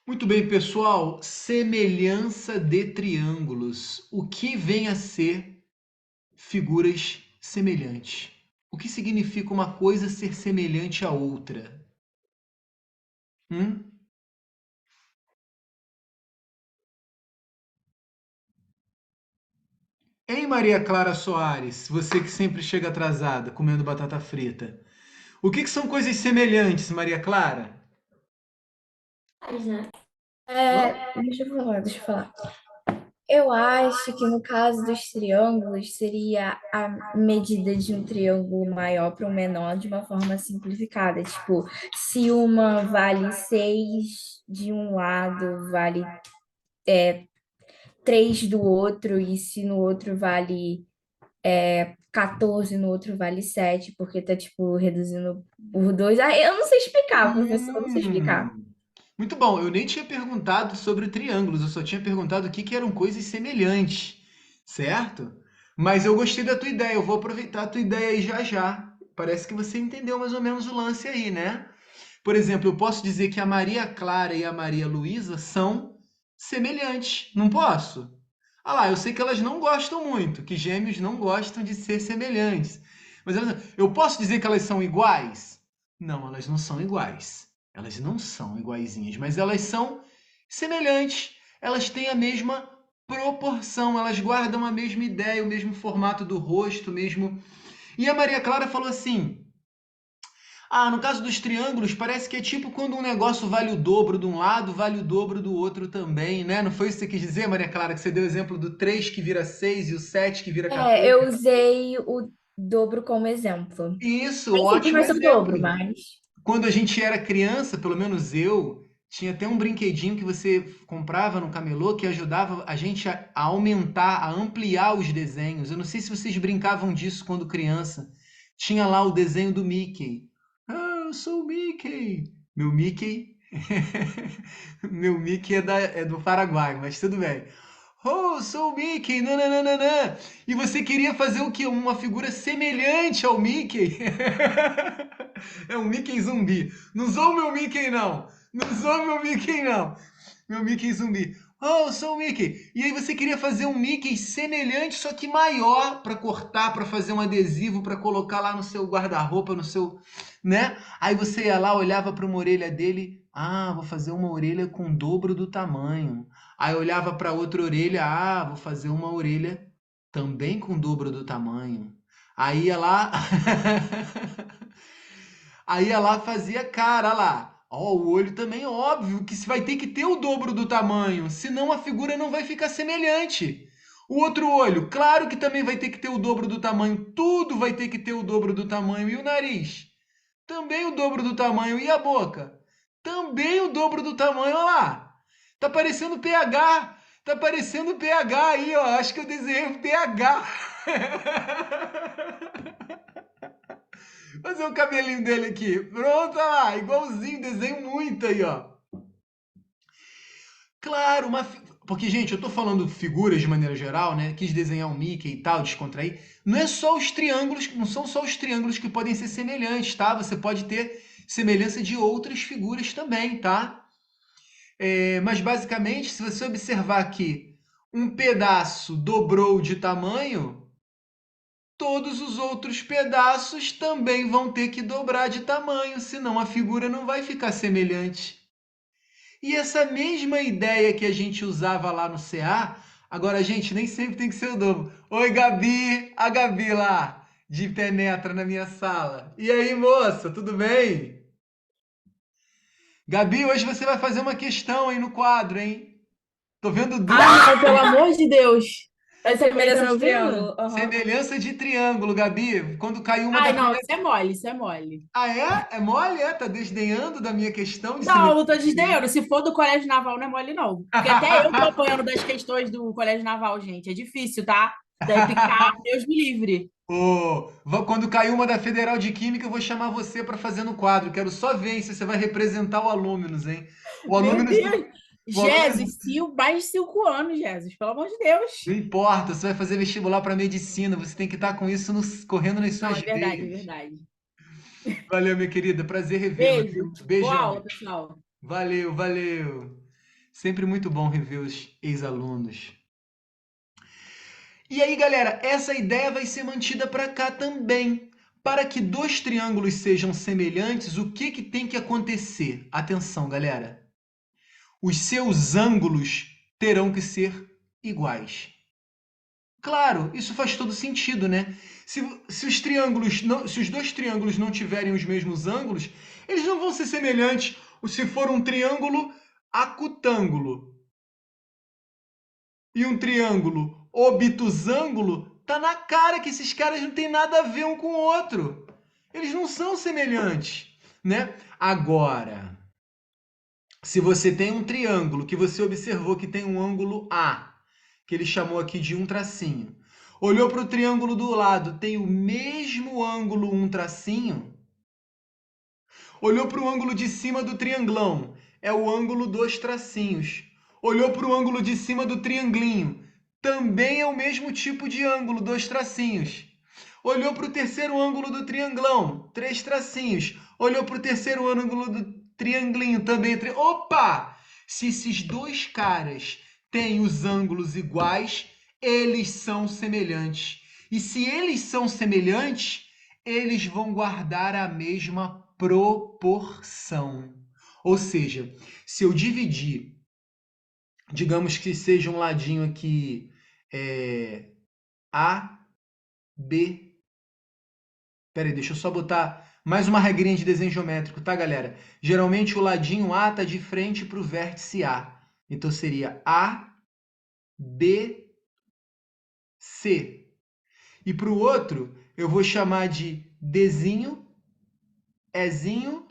Muito bem, pessoal. Semelhança de triângulos. O que vem a ser figuras semelhantes? O que significa uma coisa ser semelhante à outra? Hum? Hein, Maria Clara Soares? Você que sempre chega atrasada, comendo batata frita. O que são coisas semelhantes, Maria Clara? Né? Hã? Deixa eu falar. Eu acho que no caso dos triângulos seria a medida de um triângulo maior para um menor de uma forma simplificada. Tipo, se uma vale 6 de um lado, vale 3 do outro, e se no outro vale 14, no outro vale 7 porque tá, tipo, reduzindo por 2. Ah, eu não sei explicar, professor, eu não sei explicar. Hum. Muito bom. Eu nem tinha perguntado sobre triângulos, eu só tinha perguntado o que eram coisas semelhantes, certo? Mas eu gostei da tua ideia, eu vou aproveitar a tua ideia aí já já. Parece que você entendeu mais ou menos o lance aí, né? Por exemplo, eu posso dizer que a Maria Clara e a Maria Luísa são semelhantes, não posso? Ah lá, eu sei que elas não gostam muito, que gêmeos não gostam de ser semelhantes. Mas eu posso dizer que elas são iguais? Não, elas não são iguais. Elas não são iguaizinhas, mas elas são semelhantes. Elas têm a mesma proporção, elas guardam a mesma ideia, o mesmo formato do rosto, o mesmo. E a Maria Clara falou assim: ah, no caso dos triângulos, parece que é tipo quando um negócio vale o dobro de um lado, vale o dobro do outro também, né? Não foi isso que você quis dizer, Maria Clara, que você deu o exemplo do 3 que vira 6 e o 7 que vira É, 14? eu usei o dobro como exemplo. Isso, Nem sempre ótimo vai ser o dobro, exemplo. mas. Quando a gente era criança, pelo menos eu, tinha até um brinquedinho que você comprava no camelô que ajudava a gente a aumentar, a ampliar os desenhos. Eu não sei se vocês brincavam disso quando criança. Tinha lá o desenho do Mickey. Ah, eu sou o Mickey. Meu Mickey. Meu Mickey é do Paraguai, mas tudo bem. Oh, sou o Mickey, nananana. E você queria fazer o quê? Uma figura semelhante ao Mickey? É um Mickey zumbi. Não sou o meu Mickey, não. Não sou o meu Mickey, não. Meu Mickey zumbi. Oh, sou o Mickey. E aí você queria fazer um Mickey semelhante, só que maior, para cortar, para fazer um adesivo, para colocar lá no seu guarda-roupa, no seu, né? Aí você ia lá, olhava para uma orelha dele. Ah, vou fazer uma orelha com o dobro do tamanho. Aí olhava para outra orelha. Ah, vou fazer uma orelha também com o dobro do tamanho. Aí ia lá. Aí ela fazia cara lá. Ó, o olho também, óbvio que vai ter que ter o dobro do tamanho, senão a figura não vai ficar semelhante. O outro olho, claro que também vai ter que ter o dobro do tamanho, tudo vai ter que ter o dobro do tamanho. E o nariz? Também o dobro do tamanho. E a boca? Também o dobro do tamanho. Olha lá. Tá parecendo PH. Tá parecendo PH aí, ó. Acho que eu desenhei um PH. Fazer o cabelinho dele aqui. Pronto, olha lá, igualzinho, desenho muito aí, ó. Claro, porque, gente, eu tô falando figuras de maneira geral, né? Quis desenhar um Mickey e tal, descontrair. Não é só os triângulos, não são só os triângulos que podem ser semelhantes, tá? Você pode ter semelhança de outras figuras também, tá? Mas basicamente, se você observar que um pedaço dobrou de tamanho, todos os outros pedaços também vão ter que dobrar de tamanho, senão a figura não vai ficar semelhante. E essa mesma ideia que a gente usava lá no CA, agora, gente, nem sempre tem que ser o dobro. Oi, Gabi, a Gabi lá, de penetra na minha sala. E aí, moça, tudo bem? Gabi, hoje você vai fazer uma questão aí no quadro, hein? Tô vendo Ah, duas não, pelo amor de Deus. Você tá Semelhança me de ouvindo? triângulo. Aham. semelhança de triângulo, Gabi. Quando caiu uma Ai, da não, fileira. isso é mole, isso é mole. Ah, é? É mole, é? Tá desdenhando da minha questão de Não, eu semelhança não tô de triângulo? desdenhando. Se for do Colégio Naval, não é mole, não. Porque até eu tô apanhando das questões do Colégio Naval, gente. É difícil, tá? Deve picar, Deus me livre. Ô, quando cair uma da Federal de Química, eu vou chamar você para fazer no quadro. Quero só ver se você vai representar o Alumínus, hein? O Meu Alumínus, Deus. o Alumínus Jesus, mais de 5 anos, Jesus. Pelo amor de Deus. não importa, você vai fazer vestibular para medicina, você tem que estar com isso correndo nas Não, suas é verdade, é veias. verdade. Valeu, minha querida, prazer revê-la, Beijo. viu? Boa Beijão. aula, pessoal. Valeu, valeu. Sempre muito bom rever os ex-alunos. E aí, galera, essa ideia vai ser mantida para cá também. Para que dois triângulos sejam semelhantes, o que tem que acontecer? Atenção, galera. Os seus ângulos terão que ser iguais. Claro, isso faz todo sentido, né? Se os dois triângulos não tiverem os mesmos ângulos, eles não vão ser semelhantes. Se for um triângulo acutângulo e um triângulo obtusângulo, tá na cara que esses caras não têm nada a ver um com o outro. Eles não são semelhantes, né? Agora, se você tem um triângulo que você observou que tem um ângulo A, que ele chamou aqui de um tracinho, olhou para o triângulo do lado, tem o mesmo ângulo um tracinho, olhou para o ângulo de cima do trianglão, é o ângulo dois tracinhos. Olhou para o ângulo de cima do trianglinho, também é o mesmo tipo de ângulo, dois tracinhos. Olhou para o terceiro ângulo do trianglão, três tracinhos. Olhou para o terceiro ângulo do trianglinho, também. Opa! Se esses dois caras têm os ângulos iguais, eles são semelhantes. E se eles são semelhantes, eles vão guardar a mesma proporção. Ou seja, se eu dividir, digamos que seja um ladinho aqui A, B. Pera aí, deixa eu só botar mais uma regrinha de desenho geométrico, tá, galera? Geralmente o ladinho A está de frente para o vértice A. Então seria A, B, C. E para o outro, eu vou chamar de Dzinho, Ezinho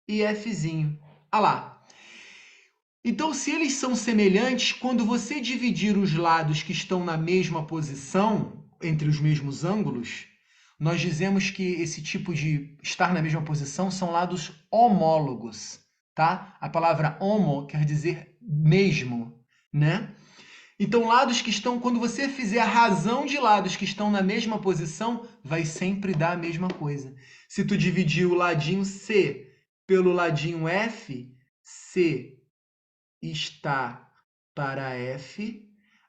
e Fzinho. Ah lá. Então, se eles são semelhantes, quando você dividir os lados que estão na mesma posição, entre os mesmos ângulos, nós dizemos que esse tipo de estar na mesma posição são lados homólogos, tá? A palavra homo quer dizer mesmo, né? Então, lados que estão, quando você fizer a razão de lados que estão na mesma posição, vai sempre dar a mesma coisa. Se tu dividir o ladinho C pelo ladinho F, C está para F,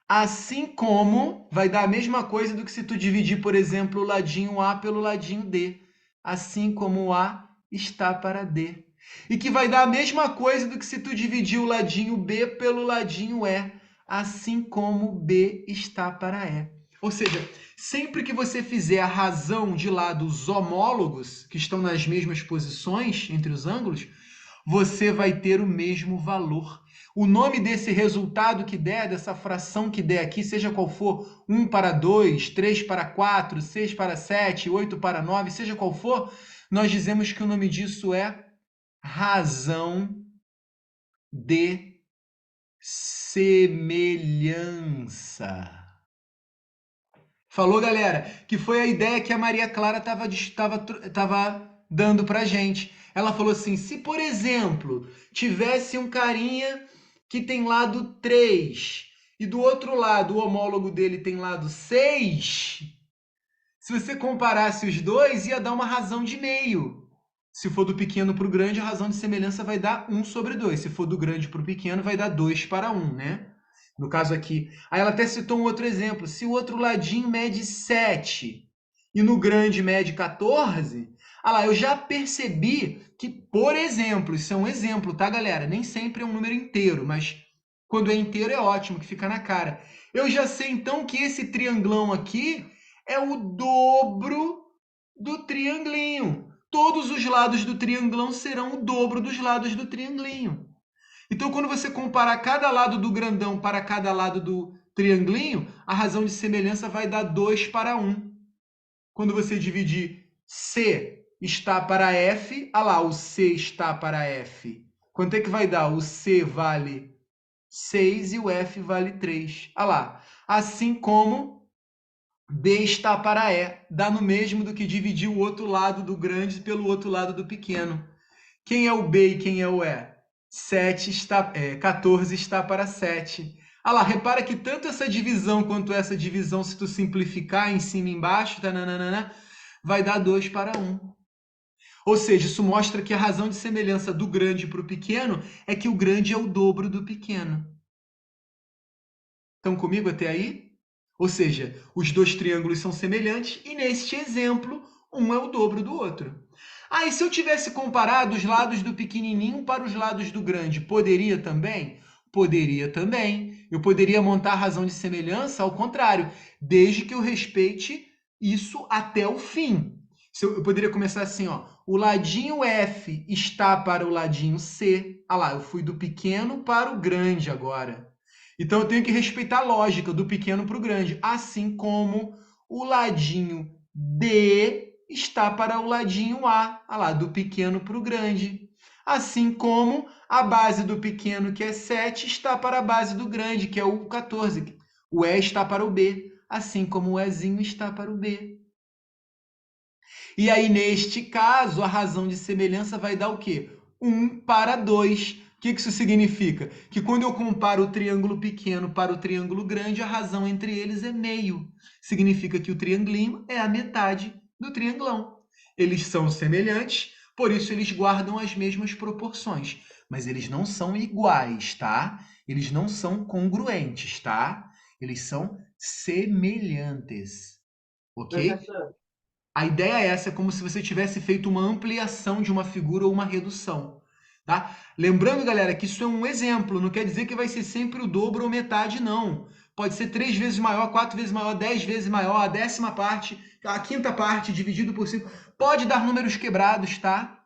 assim como vai dar a mesma coisa do que se tu dividir, por exemplo, o ladinho A pelo ladinho D, assim como o A está para D. E que vai dar a mesma coisa do que se tu dividir o ladinho B pelo ladinho E, assim como B está para E. Ou seja, sempre que você fizer a razão de lados homólogos, que estão nas mesmas posições entre os ângulos, você vai ter o mesmo valor. O nome desse resultado que der, dessa fração que der aqui, seja qual for, 1 para 2, 3 para 4, 6 para 7, 8 para 9, seja qual for, nós dizemos que o nome disso é razão de semelhança. Falou, galera? Que foi a ideia que a Maria Clara estava dando para a gente. Ela falou assim, se, por exemplo, tivesse um carinha que tem lado 3 e do outro lado o homólogo dele tem lado 6, se você comparasse os dois, ia dar uma razão de meio. Se for do pequeno para o grande, a razão de semelhança vai dar 1 sobre 2. Se for do grande para o pequeno, vai dar 2 para 1, né? No caso aqui. Aí ela até citou um outro exemplo. Se o outro ladinho mede 7 e no grande mede 14, ah lá, eu já percebi que, por exemplo, isso é um exemplo, tá, galera? Nem sempre é um número inteiro, mas quando é inteiro é ótimo, que fica na cara. Eu já sei, então, que esse trianglão aqui é o dobro do trianglinho. Todos os lados do trianglão serão o dobro dos lados do trianglinho. Então, quando você comparar cada lado do grandão para cada lado do trianglinho, a razão de semelhança vai dar 2 para 1. Quando você dividir C está para F, ah lá, o C está para F. Quanto é que vai dar? O C vale 6 e o F vale 3. Ah lá. Assim como B está para E, dá no mesmo do que dividir o outro lado do grande pelo outro lado do pequeno. Quem é o B e quem é o E? 14 está para 7. Ah lá, repara que tanto essa divisão quanto essa divisão, se tu simplificar em cima e embaixo, vai dar 2 para 1. Ou seja, isso mostra que a razão de semelhança do grande para o pequeno é que o grande é o dobro do pequeno. Estão comigo até aí? Ou seja, os dois triângulos são semelhantes e neste exemplo, um é o dobro do outro. Ah, e se eu tivesse comparado os lados do pequenininho para os lados do grande, poderia também? Poderia também. Eu poderia montar a razão de semelhança ao contrário, desde que eu respeite isso até o fim. Eu poderia começar assim, ó. O ladinho F está para o ladinho C. Ah lá, eu fui do pequeno para o grande agora. Então eu tenho que respeitar a lógica do pequeno para o grande, assim como o ladinho D está para o ladinho A, ah lá, do pequeno para o grande. Assim como a base do pequeno, que é 7, está para a base do grande, que é o 14. O E está para o B, assim como o Ezinho está para o B. E aí, neste caso, a razão de semelhança vai dar o quê? 1 para 2. O que isso significa? Que quando eu comparo o triângulo pequeno para o triângulo grande, a razão entre eles é meio. Significa que o triangulinho é a metade do triangulão. Eles são semelhantes, por isso eles guardam as mesmas proporções. Mas eles não são iguais, tá? Eles não são congruentes, tá? Eles são semelhantes. Ok? Professor, A ideia é essa, é como se você tivesse feito uma ampliação de uma figura ou uma redução, tá? Lembrando, galera, que isso é um exemplo, não quer dizer que vai ser sempre o dobro ou metade, não. Pode ser 3 vezes maior, 4 vezes maior, 10 vezes maior, a décima parte, a quinta parte dividido por 5. Pode dar números quebrados, tá?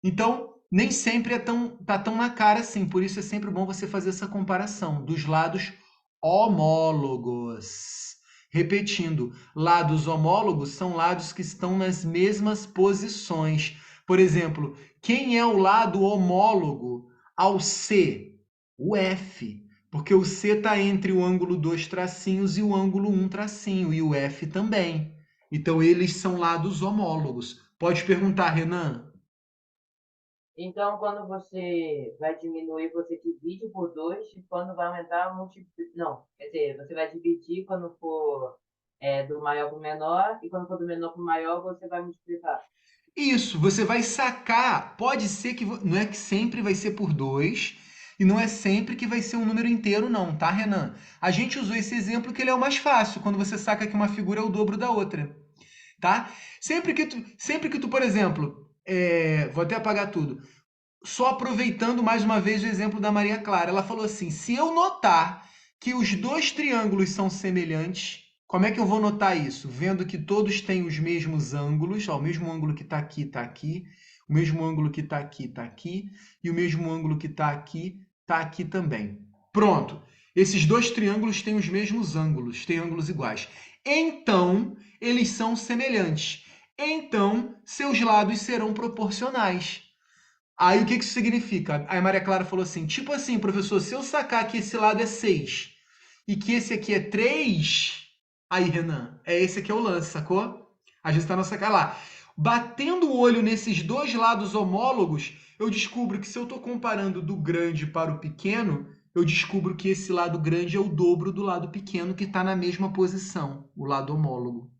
Então, nem sempre tá tão na cara assim. Por isso é sempre bom você fazer essa comparação dos lados homólogos. Repetindo, lados homólogos são lados que estão nas mesmas posições. Por exemplo, quem é o lado homólogo ao C? O F. Porque o C está entre o ângulo 2 tracinhos e o ângulo 1 tracinho, e o F também. Então, eles são lados homólogos. Pode perguntar, Renan. então quando você vai diminuir, você divide por 2, e quando vai aumentar, multiplica. Não, quer dizer, você vai dividir quando for do maior para o menor, e quando for do menor para o maior, você vai multiplicar. Isso, você vai sacar. Pode ser que não é que sempre vai ser por 2 e não é sempre que vai ser um número inteiro, não, tá, Renan? A gente usou esse exemplo que ele é o mais fácil, quando você saca que uma figura é o dobro da outra, tá? Sempre que tu, por exemplo, vou até apagar tudo. Só aproveitando mais uma vez o exemplo da Maria Clara, ela falou assim: se eu notar que os dois triângulos são semelhantes, como é que eu vou notar isso? Vendo que todos têm os mesmos ângulos, ó, o mesmo ângulo que está aqui, o mesmo ângulo que está aqui, e o mesmo ângulo que está aqui também. Pronto. Esses dois triângulos têm os mesmos ângulos, têm ângulos iguais. Então, eles são semelhantes. Então, seus lados serão proporcionais. Aí o que isso significa? Aí a Maria Clara falou assim: tipo assim, professor, se eu sacar que esse lado é 6 e que esse aqui é 3, aí, Renan, é esse aqui é o lance, sacou? A gente está na sacar lá. Batendo o olho nesses dois lados homólogos, eu descubro que se eu estou comparando do grande para o pequeno, eu descubro que esse lado grande é o dobro do lado pequeno que está na mesma posição, o lado homólogo.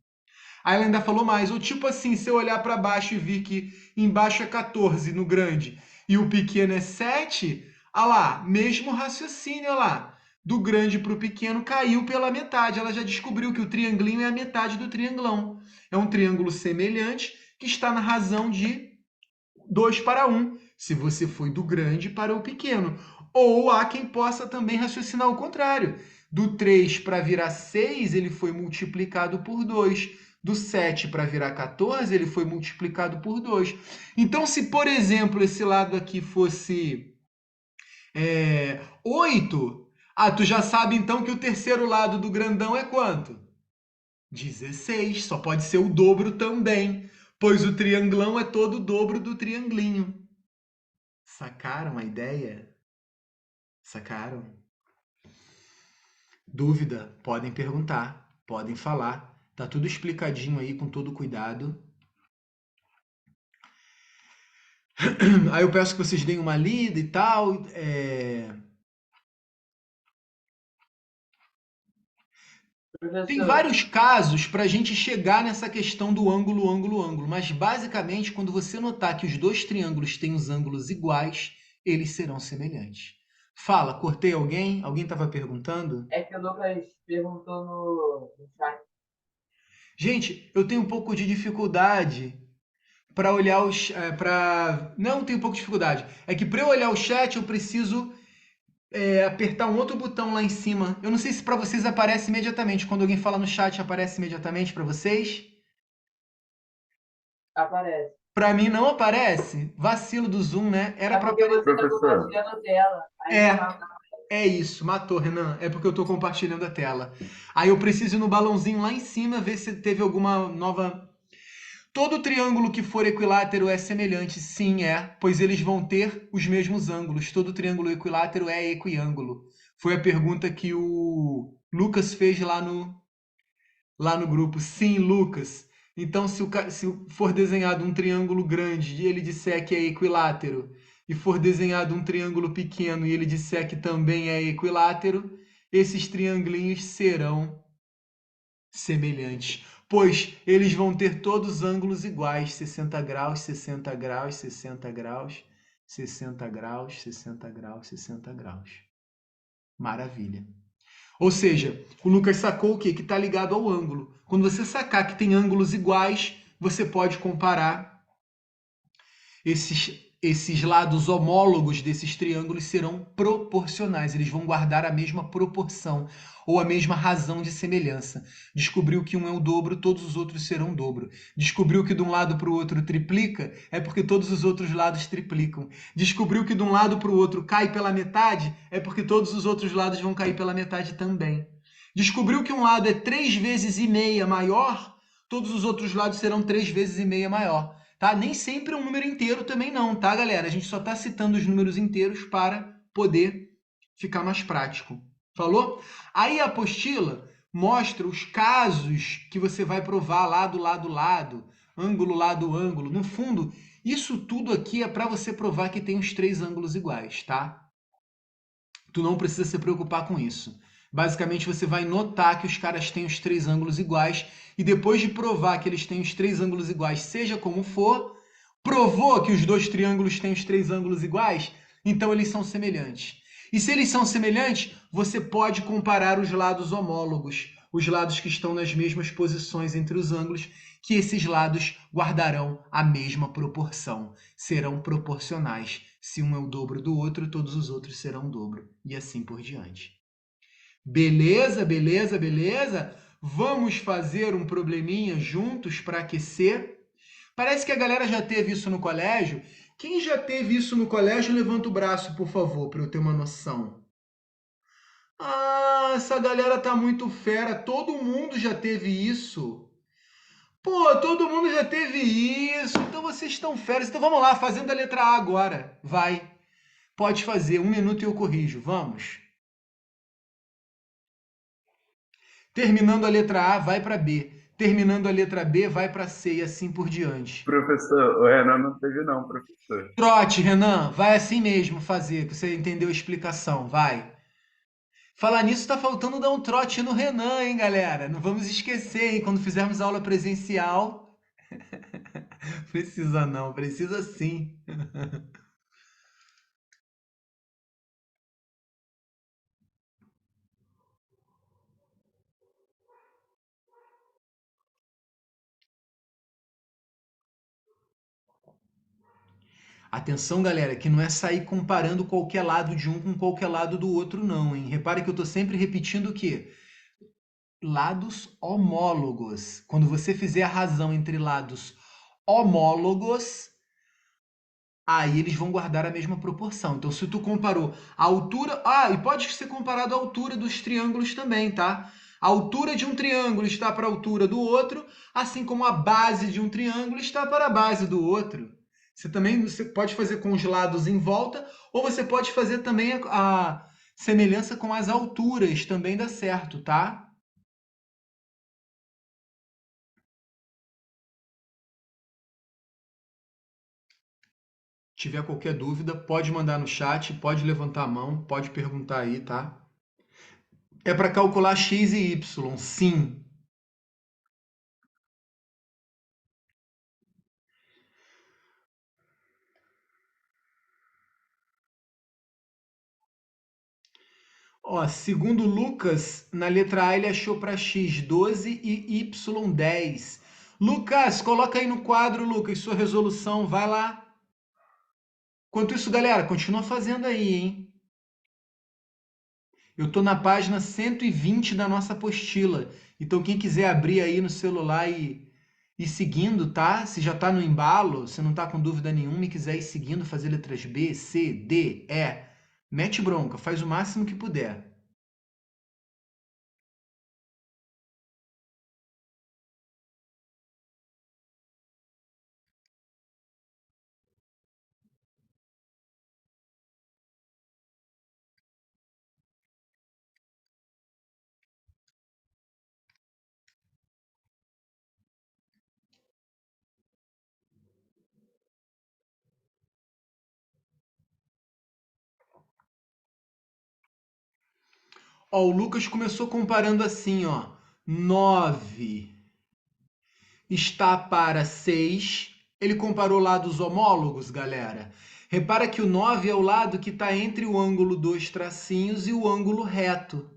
Aí ela ainda falou mais, ou tipo assim, se eu olhar para baixo e vir que embaixo é 14 no grande e o pequeno é 7, olha lá, mesmo raciocínio, olha lá. Do grande para o pequeno caiu pela metade. Ela já descobriu que o triangulinho é a metade do triangulão. É um triângulo semelhante que está na razão de 2 para 1, se você foi do grande para o pequeno. Ou há quem possa também raciocinar o contrário. Do 3 para virar 6, ele foi multiplicado por 2. Do 7 para virar 14, ele foi multiplicado por 2. Então, se, por exemplo, esse lado aqui fosse 8, tu já sabe então que o terceiro lado do grandão é quanto? 16. Só pode ser o dobro também, pois o triangulão é todo o dobro do triangulinho. Sacaram a ideia? Sacaram? Dúvida? Podem perguntar, podem falar. Tá tudo explicadinho aí com todo cuidado. Aí eu peço que vocês deem uma lida e tal. Tem Professor, vários casos para a gente chegar nessa questão do ângulo, ângulo, ângulo, mas basicamente, quando você notar que os dois triângulos têm os ângulos iguais, eles serão semelhantes. Fala, cortei alguém? Alguém estava perguntando? é que o Lucas perguntou no chat. Gente, eu tenho um pouco de dificuldade para olhar os. Não tenho um pouco de dificuldade. É que para eu olhar o chat, eu preciso apertar um outro botão lá em cima. Eu não sei se para vocês aparece imediatamente. Quando alguém fala no chat, aparece imediatamente para vocês. Aparece. Para mim não aparece. Vacilo do Zoom, né? Era É para porque aparecer. você está Professor, compartilhando tela. Aí não É, tá. é isso. Matou, Renan. É porque eu estou compartilhando a tela. Aí eu preciso ir no balãozinho lá em cima ver se teve alguma nova. Todo triângulo que for equilátero é semelhante, sim, pois eles vão ter os mesmos ângulos. Todo triângulo equilátero é equiângulo. Foi a pergunta que o Lucas fez lá no grupo. Sim, Lucas. Então, se for desenhado um triângulo grande e ele disser que é equilátero, e for desenhado um triângulo pequeno e ele disser que também é equilátero, esses triangulinhos serão semelhantes, pois eles vão ter todos ângulos iguais, 60 graus, 60 graus, 60 graus, 60 graus, 60 graus, 60 graus. Maravilha. Ou seja, o Lucas sacou o quê? Que está ligado ao ângulo. Quando você sacar que tem ângulos iguais, você pode comparar esses lados homólogos desses triângulos serão proporcionais, eles vão guardar a mesma proporção ou a mesma razão de semelhança. Descobriu que um é o dobro, todos os outros serão o dobro. Descobriu que de um lado para o outro triplica, é porque todos os outros lados triplicam. Descobriu que de um lado para o outro cai pela metade, é porque todos os outros lados vão cair pela metade também. Descobriu que um lado é 3 vezes e meia maior, todos os outros lados serão 3 vezes e meia maior. Tá? Nem sempre é um número inteiro também não, tá, galera? A gente só está citando os números inteiros para poder ficar mais prático. Falou? Aí a apostila mostra os casos que você vai provar lado, lado, lado, ângulo, lado, ângulo. No fundo, isso tudo aqui é para você provar que tem os três ângulos iguais, tá? Tu não precisa se preocupar com isso. Basicamente, você vai notar que os caras têm os três ângulos iguais e depois de provar que eles têm os três ângulos iguais, seja como for, provou que os dois triângulos têm os três ângulos iguais, então eles são semelhantes. E se eles são semelhantes, você pode comparar os lados homólogos, os lados que estão nas mesmas posições entre os ângulos, que esses lados guardarão a mesma proporção, serão proporcionais. Se um é o dobro do outro, todos os outros serão o dobro, e assim por diante. Beleza, beleza, beleza? Vamos fazer um probleminha juntos para aquecer? Parece que a galera já teve isso no colégio. Quem já teve isso no colégio, levanta o braço, por favor, para eu ter uma noção. Ah, essa galera tá muito fera. Todo mundo já teve isso. Pô, todo mundo já teve isso. Então vocês estão feras. Então vamos lá, fazendo a letra A agora. Vai. Pode fazer. 1 minuto e eu corrijo. Vamos. Terminando a letra A, vai para B. Terminando a letra B, vai para C e assim por diante. professor, o Renan não teve não, professor. Trote, Renan, vai assim mesmo fazer, que você entendeu a explicação, vai. Falar nisso, tá faltando dar um trote no Renan, hein, galera? Não vamos esquecer, hein? Quando fizermos aula presencial. Precisa não, precisa sim. Atenção, galera, que não é sair comparando qualquer lado de um com qualquer lado do outro, não, hein? Repare que eu tô sempre repetindo o quê? Lados homólogos. Quando você fizer a razão entre lados homólogos, aí eles vão guardar a mesma proporção. Então, se tu comparou a altura... Ah, e pode ser comparado a altura dos triângulos também, tá? A altura de um triângulo está para a altura do outro, assim como a base de um triângulo está para a base do outro. Você pode fazer com os lados em volta, ou você pode fazer também a semelhança com as alturas, também dá certo, tá? Tiver qualquer dúvida, pode mandar no chat, pode levantar a mão, pode perguntar aí, tá? É para calcular x e y, sim. Ó, segundo Lucas, na letra A ele achou para x 12 e y 10. Lucas, coloca aí no quadro, Lucas, sua resolução, vai lá. Enquanto isso, galera, continua fazendo aí, hein? Eu tô na página 120 da nossa apostila. Então, quem quiser abrir aí no celular e seguindo, tá? Se já tá no embalo, se não tá com dúvida nenhuma e quiser ir seguindo, fazer letras B, C, D, E, mete bronca, faz o máximo que puder. Ó, o Lucas começou comparando assim, ó. 9 está para 6. Ele comparou lados homólogos, galera. Repara que o 9 é o lado que está entre o ângulo 2 tracinhos e o ângulo reto.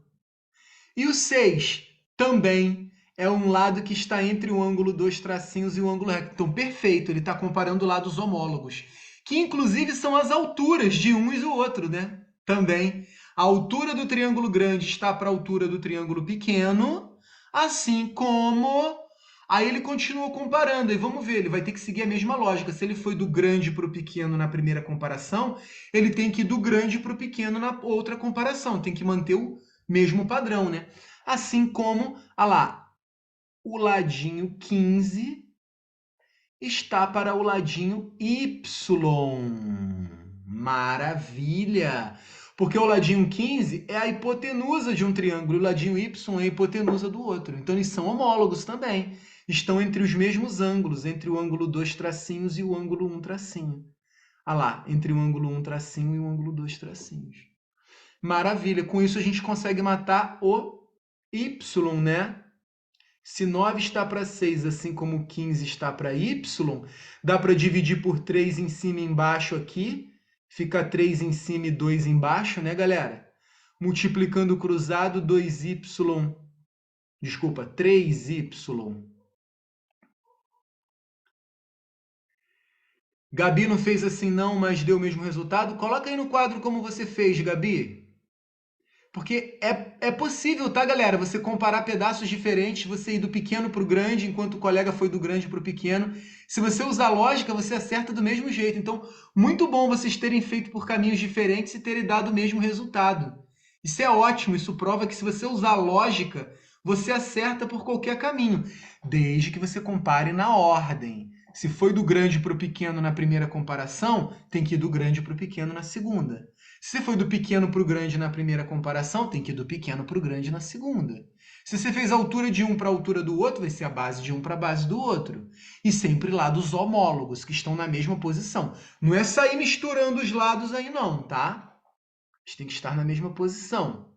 E o 6 também é um lado que está entre o ângulo 2 tracinhos e o ângulo reto. Então, perfeito, ele está comparando lados homólogos, que inclusive são as alturas de um e do outro, né? Também. A altura do triângulo grande está para a altura do triângulo pequeno, assim como... Aí ele continua comparando, e vamos ver, ele vai ter que seguir a mesma lógica. Se ele foi do grande para o pequeno na primeira comparação, ele tem que ir do grande para o pequeno na outra comparação, tem que manter o mesmo padrão, né? Assim como, olha lá, o ladinho 15 está para o ladinho Y. Maravilha! Porque o ladinho 15 é a hipotenusa de um triângulo e o ladinho Y é a hipotenusa do outro. Então, eles são homólogos também. Estão entre os mesmos ângulos, entre o ângulo 2 tracinhos e o ângulo 1 tracinho. Olha lá, entre o ângulo 1 tracinho e o ângulo 2 tracinhos. Maravilha! Com isso, a gente consegue matar o Y, né? Se 9 está para 6, assim como 15 está para y, dá para dividir por 3 em cima e embaixo aqui. Fica 3 em cima e 2 embaixo, né, galera? Multiplicando o cruzado, 2y... Desculpa, 3y. Gabi não fez assim não, mas deu o mesmo resultado. Coloca aí no quadro como você fez, Gabi. Porque é possível, tá, galera? Você comparar pedaços diferentes, você ir do pequeno para o grande, enquanto o colega foi do grande para o pequeno. Se você usar lógica, você acerta do mesmo jeito. Então, muito bom vocês terem feito por caminhos diferentes e terem dado o mesmo resultado. Isso é ótimo, isso prova que se você usar lógica, você acerta por qualquer caminho, desde que você compare na ordem. Se foi do grande para o pequeno na primeira comparação, tem que ir do grande para o pequeno na segunda. Se foi do pequeno para o grande na primeira comparação, tem que ir do pequeno para o grande na segunda. Se você fez a altura de um para a altura do outro, vai ser a base de um para a base do outro. E sempre lados homólogos, que estão na mesma posição. Não é sair misturando os lados aí não, tá? Eles têm que estar na mesma posição.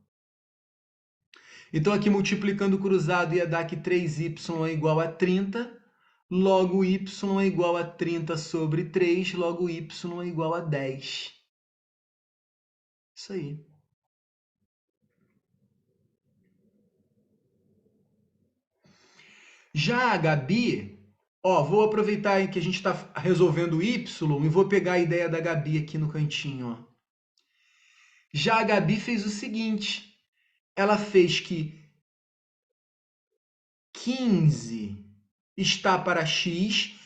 Então, aqui multiplicando o cruzado ia dar que 3y é igual a 30, logo y é igual a 30 sobre 3, logo y é igual a 10. Isso aí. Já a Gabi, ó, vou aproveitar aí que a gente está resolvendo o y e vou pegar a ideia da Gabi aqui no cantinho, ó. Já a Gabi fez o seguinte, ela fez que 15 está para x.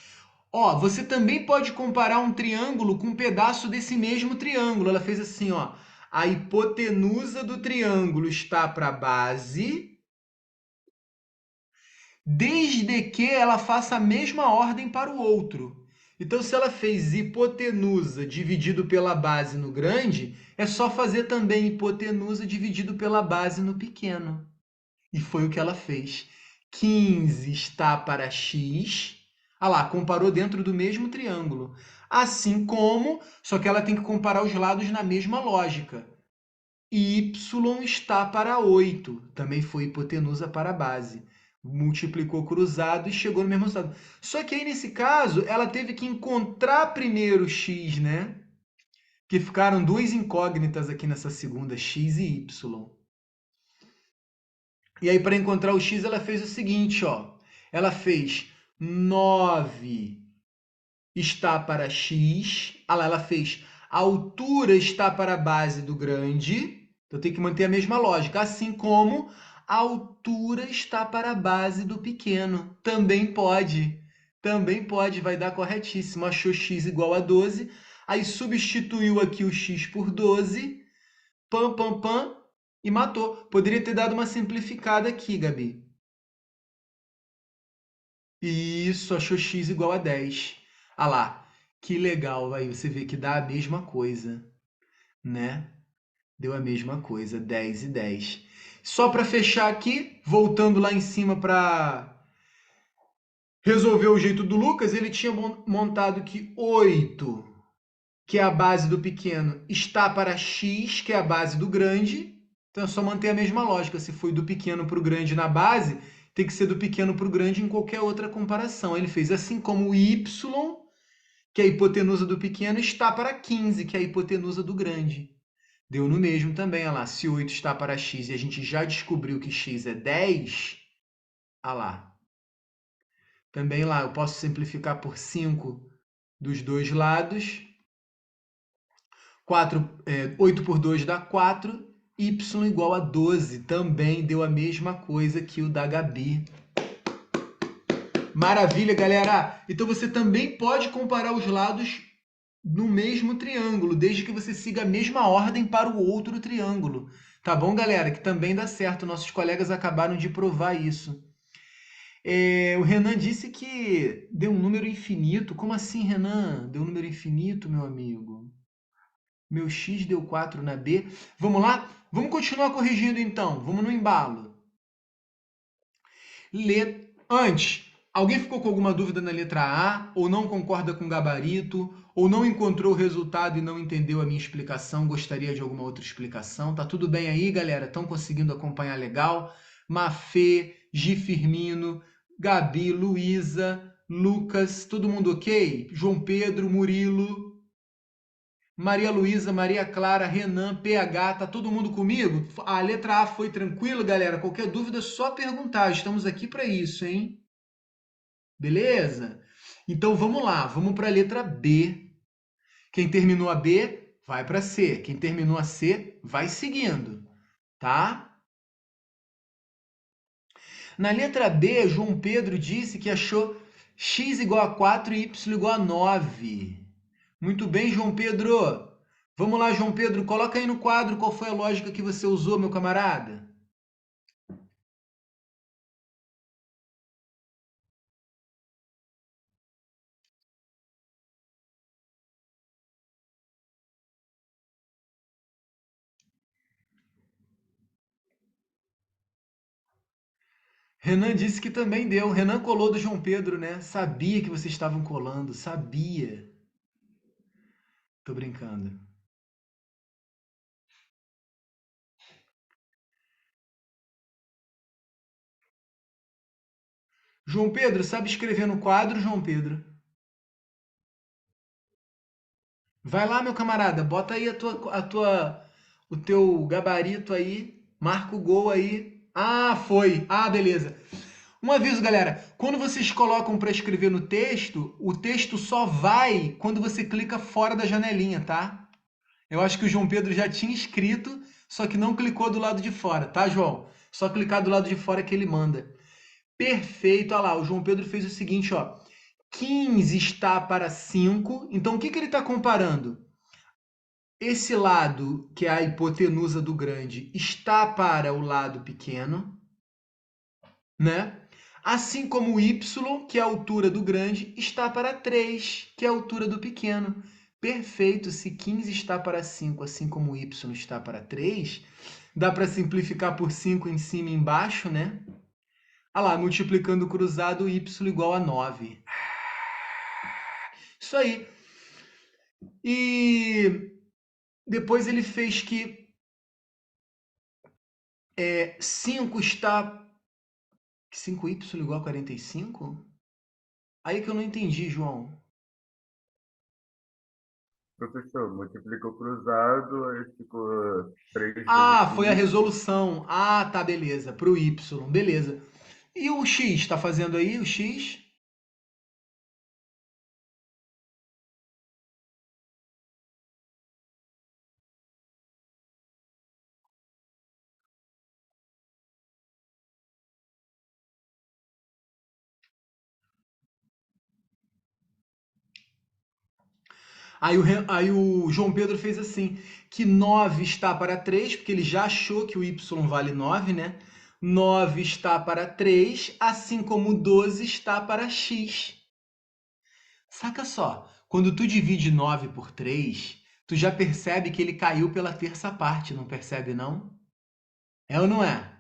Ó, você também pode comparar um triângulo com um pedaço desse mesmo triângulo. Ela fez assim, ó, a hipotenusa do triângulo está para a base, desde que ela faça a mesma ordem para o outro. Então, se ela fez hipotenusa dividido pela base no grande, é só fazer também hipotenusa dividido pela base no pequeno. E foi o que ela fez. 15 está para x. Ah lá, comparou dentro do mesmo triângulo. Assim como, só que ela tem que comparar os lados na mesma lógica. y está para 8. Também foi hipotenusa para a base. Multiplicou cruzado e chegou no mesmo resultado. Só que aí, nesse caso, ela teve que encontrar primeiro x, né? Que ficaram duas incógnitas aqui nessa segunda, x e y. E aí, para encontrar o x, ela fez o seguinte, ó. Ela fez 9 está para x. Ah lá, ela fez a altura está para a base do grande. Então, tem que manter a mesma lógica. Assim como a altura está para a base do pequeno. Também pode. Também pode, vai dar corretíssimo. Achou x igual a 12. Aí, substituiu aqui o x por 12. Pam, pam, pam. E matou. Poderia ter dado uma simplificada aqui, Gabi. Isso, achou x igual a 10. Ah lá, que legal. Aí você vê que dá a mesma coisa, né? Deu a mesma coisa, 10 e 10. Só para fechar aqui, voltando lá em cima para resolver o jeito do Lucas, ele tinha montado que 8, que é a base do pequeno, está para x, que é a base do grande. Então é só manter a mesma lógica. Se foi do pequeno para o grande na base, tem que ser do pequeno para o grande em qualquer outra comparação. Ele fez assim como o y, que é a hipotenusa do pequeno, está para 15, que é a hipotenusa do grande. Deu no mesmo também, olha lá. Se 8 está para x e a gente já descobriu que x é 10, olha lá. Também lá, eu posso simplificar por 5 dos dois lados. 8 por 2 dá 4. Y igual a 12. Também deu a mesma coisa que o da Gabi. Maravilha, galera! Então você também pode comparar os lados no mesmo triângulo, desde que você siga a mesma ordem para o outro triângulo. Tá bom, galera? Que também dá certo. Nossos colegas acabaram de provar isso. O Renan disse que deu um número infinito. Como assim, Renan? Deu um número infinito, meu amigo? Meu x deu 4 na B. Vamos lá? Vamos continuar corrigindo então. Vamos no embalo. Antes, alguém ficou com alguma dúvida na letra A? Ou não concorda com o gabarito? Ou não encontrou o resultado e não entendeu a minha explicação? Gostaria de alguma outra explicação? Tá tudo bem aí, galera? Estão conseguindo acompanhar legal? Mafê, Gi Firmino, Gabi, Luísa, Lucas, todo mundo ok? João Pedro, Murilo, Maria Luísa, Maria Clara, Renan, PH, tá todo mundo comigo? A letra A foi tranquilo, galera? Qualquer dúvida, é só perguntar. Estamos aqui para isso, hein? Beleza? Então vamos lá, vamos para a letra B. Quem terminou a B, vai para C. Quem terminou a C, vai seguindo, tá? Na letra B, João Pedro disse que achou x igual a 4 e y igual a 9. Muito bem, João Pedro. Vamos lá, João Pedro, coloca aí no quadro qual foi a lógica que você usou, meu camarada. Renan disse que também deu. Renan colou do João Pedro, né? Sabia que vocês estavam colando, sabia. Tô brincando. João Pedro, sabe escrever no quadro, João Pedro? Vai lá, meu camarada, bota aí o teu gabarito aí, marca o gol aí. Ah, foi. Ah, beleza. Um aviso, galera. Quando vocês colocam para escrever no texto, o texto só vai quando você clica fora da janelinha, tá? Eu acho que o João Pedro já tinha escrito, só que não clicou do lado de fora, tá, João? Só clicar do lado de fora que ele manda. Perfeito. Olha lá, o João Pedro fez o seguinte, ó. 15 está para 5. Então, o que ele está comparando? Esse lado, que é a hipotenusa do grande, está para o lado pequeno, né? Assim como o y, que é a altura do grande, está para 3, que é a altura do pequeno. Perfeito, se 15 está para 5, assim como o y está para 3, dá para simplificar por 5 em cima e embaixo, né? Olha lá, multiplicando o cruzado, y igual a 9. Isso aí. E depois ele fez que 5 está... 5y igual a 45? Aí que eu não entendi, João. Professor, multiplicou cruzado, aí ficou 3 vezes Ah, foi a x. resolução. Ah, tá, beleza. Para o y, beleza. E o x, está fazendo aí o x? Aí o João Pedro fez assim, que 9 está para 3, porque ele já achou que o y vale 9, né? 9 está para 3, assim como 12 está para x. Saca só, quando tu divide 9 por 3, tu já percebe que ele caiu pela terça parte, não percebe não? É ou não é?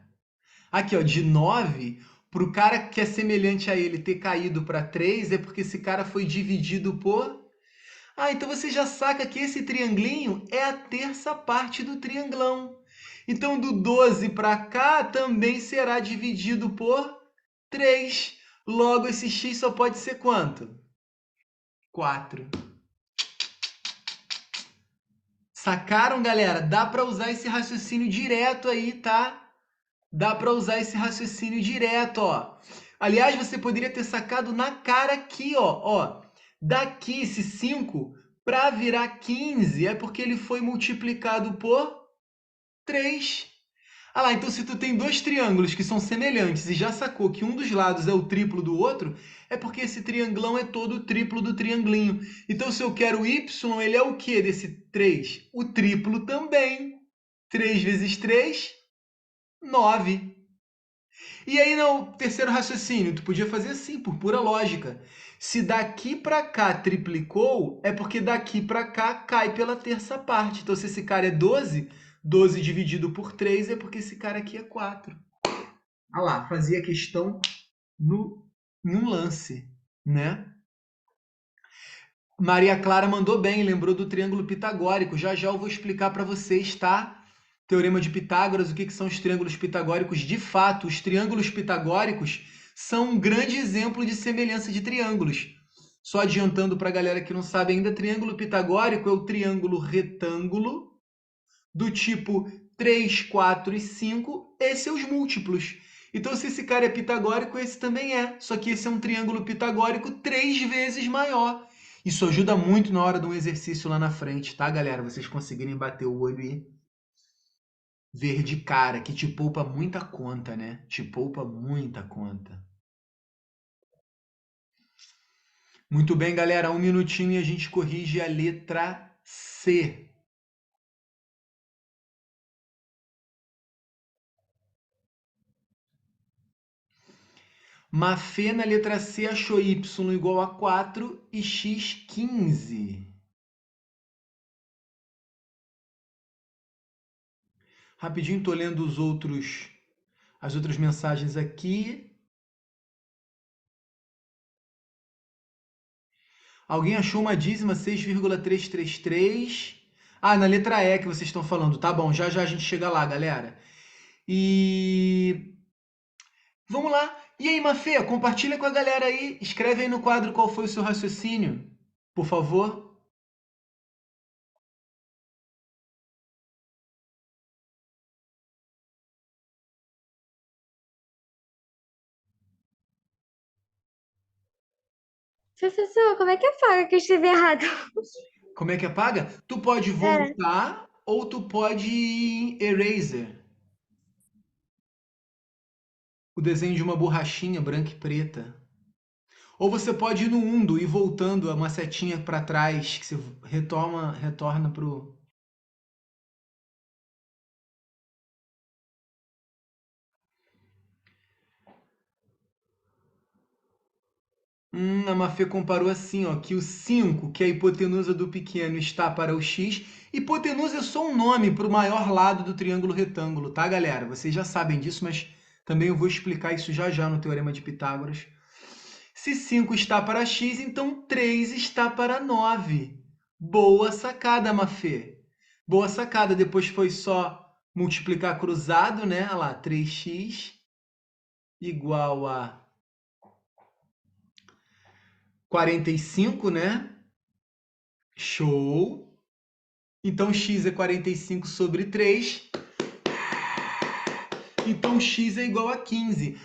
Aqui, ó, de 9, para o cara que é semelhante a ele ter caído para 3, é porque esse cara foi dividido por... Ah, então você já saca que esse trianglinho é a terça parte do trianglão. Então, do 12 para cá também será dividido por 3. Logo, esse x só pode ser quanto? 4. Sacaram, galera? Dá para usar esse raciocínio direto aí, tá? Dá para usar esse raciocínio direto, ó. Aliás, você poderia ter sacado na cara aqui, ó. Daqui esse 5 para virar 15 é porque ele foi multiplicado por 3. Ah lá, então se tu tem dois triângulos que são semelhantes e já sacou que um dos lados é o triplo do outro, é porque esse trianglão é todo o triplo do trianglinho. Então se eu quero o y, ele é o quê desse 3? O triplo também. 3 vezes 3, 9. E aí, no terceiro raciocínio, tu podia fazer assim, por pura lógica. Se daqui para cá triplicou, é porque daqui para cá cai pela terça parte. Então, se esse cara é 12, 12 dividido por 3 é porque esse cara aqui é 4. Ah lá, fazia questão num lance, né? Maria Clara mandou bem, lembrou do triângulo pitagórico. Já já eu vou explicar para vocês, tá? Teorema de Pitágoras, o que são os triângulos pitagóricos? De fato, os triângulos pitagóricos são um grande exemplo de semelhança de triângulos. Só adiantando para a galera que não sabe ainda, triângulo pitagórico é o triângulo retângulo do tipo 3, 4 e 5 e seus múltiplos. Então, se esse cara é pitagórico, esse também é. Só que esse é um triângulo pitagórico 3 vezes maior. Isso ajuda muito na hora de um exercício lá na frente, tá, galera? Vocês conseguirem bater o olho e ver de cara, que te poupa muita conta, né? Te poupa muita conta. Muito bem, galera. Um minutinho e a gente corrige a letra C. Mafê na letra C achou y igual a 4 e x 15. Rapidinho, tô lendo as outras mensagens aqui. Alguém achou uma dízima 6,333? Ah, na letra E que vocês estão falando. Tá bom, já já a gente chega lá, galera. E vamos lá. E aí, Mafê, compartilha com a galera aí. Escreve aí no quadro qual foi o seu raciocínio, por favor. Professor, como é que apaga que eu escrevi errado? Como é que apaga? Tu pode É. voltar ou tu pode ir em eraser. O desenho de uma borrachinha branca e preta. Ou você pode ir no undo e voltando uma setinha para trás, que você retorna pro... A Mafê comparou assim, ó, que o 5, que é a hipotenusa do pequeno, está para o x. Hipotenusa é só um nome para o maior lado do triângulo retângulo, tá, galera? Vocês já sabem disso, mas também eu vou explicar isso já já no Teorema de Pitágoras. Se 5 está para x, então 3 está para 9. Boa sacada, Mafê. Boa sacada. Depois foi só multiplicar cruzado, né? Olha lá, 3x igual a 45, né? Show! Então, x é 45 sobre 3. Então, x é igual a 15.